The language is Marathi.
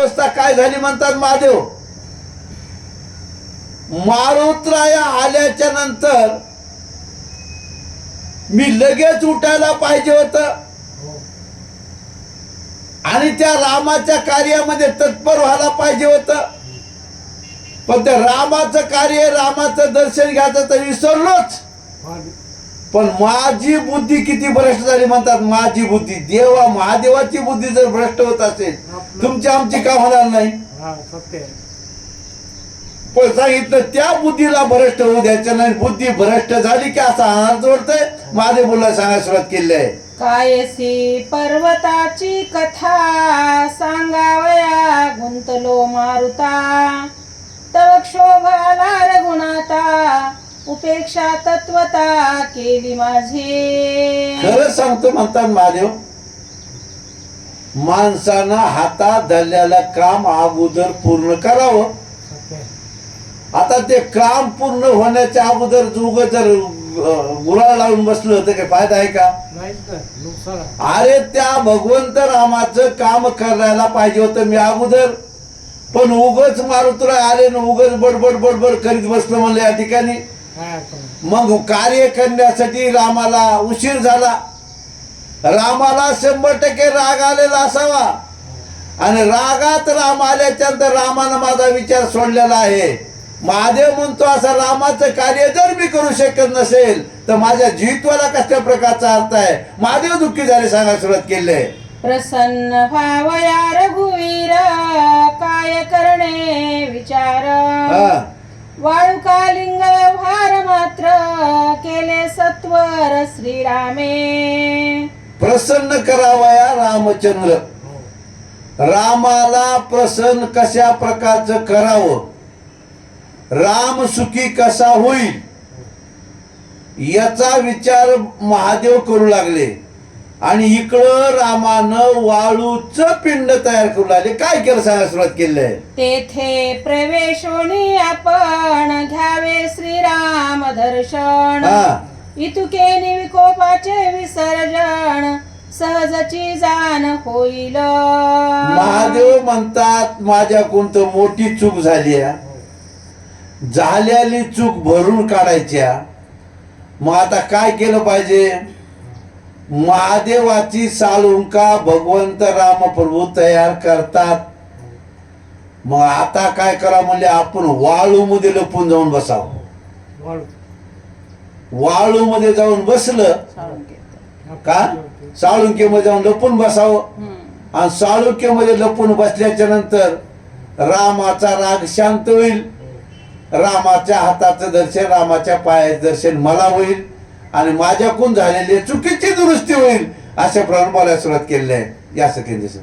अवस्था काय झाली म्हणतात महादेव. मारुतराया आल्याच्या नंतर मी लगेच उठायला पाहिजे होत आणि त्या रामाच्या कार्यामध्ये तत्पर व्हायला पाहिजे होत. पण त्या रामाचं कार्य, रामाचं दर्शन घ्यायचं तर विसरलोच. पण माझी बुद्धी किती भ्रष्ट झाली म्हणतात. माझी बुद्धी, देवा महादेवाची बुद्धी जर भ्रष्ट होत असेल, तुमची आमची का होणार नाही. पण सांगितलं त्या बुद्धीला भ्रष्ट होऊ द्यायचं नाही. बुद्धी भ्रष्ट झाली की असा अनर्थ वाटतंय. महादेव बोलायला सांगायला सुरुवात केली आहे. कायसी पर्वताची कथा सांगावया गुंतलो मारुता. तव क्षोभाला रघुनाथा उपेक्षा तत्वता केली माझी. खरंच सांगतो म्हणतात महादेव, माणसानं हातात धरलेलं काम अगोदर पूर्ण करावं. आता ते काम पूर्ण होण्याच्या अगोदर उगाच जर गुराळ लावून बसलं तर काही फायदा आहे का. अरे त्या भगवंत रामाचं काम करायला पाहिजे होतं मी अगोदर. पण उगच मारुतराय आले ना उगच बडबड बडबड करीत बसलं म्हणलं या ठिकाणी. मग कार्य करण्यासाठी रामाला उशीर झाला. रामाला 100% राग आलेला असावा आणि रागात राम आल्याच्या नंतर रामानं माझा विचार सोडलेला आहे. महादेव म्हणतो असं रामाचं कार्य जर मी करू शकत नसेल तर माझ्या जीवितवाला कसल्या प्रकारचा अर्थ आहे. महादेव दुःखी झाले सांगायला सुरुवात केली आहे. प्रसन्न भावया रघुवीर काय करणे विचार. वाळुकालिंग व्यवहार मात्र केले सत्वर श्रीरामे. प्रसन्न करावया रामचंद्र. रामाला प्रसन्न कशा प्रकारचं करावं, राम सुखी कसा होईल याचा विचार महादेव करू लागले. आणि इकडं रामानं वाळूचं पिंड तयार करू लागले. काय केलं सांगायला सुरुवात केली आहे. तेथे प्रवेशोनी आपण घ्यावे श्रीराम दर्शन. इतुके विकोपाचे विसर्जन सहजची जाण होईल. महादेव म्हणतात माझ्याकडून तर मोठी चूक झाली आहे. झालेली चूक भरून काढायच्या. मग आता काय केलं पाहिजे. महादेवाची साळुंका भगवंत रामप्रभू तयार करतात. मग आता काय करा म्हणले आपण वाळू मध्ये लपून जाऊन बसावं. वाळू मध्ये जाऊन बसलं का साळुंकेमध्ये जाऊन लपून बसावं. आणि साळुंकेमध्ये लपून बसल्याच्या नंतर रामाचा राग शांत होईल. रामाच्या हाताचं दर्शन, रामाच्या पायाचं दर्शन मला होईल आणि माझ्याकडून झालेली चुकीची दुरुस्ती होईल. अशा प्रमाणे बोलायला सुरुवात केलेली आहे. या सगळ्यांनी सर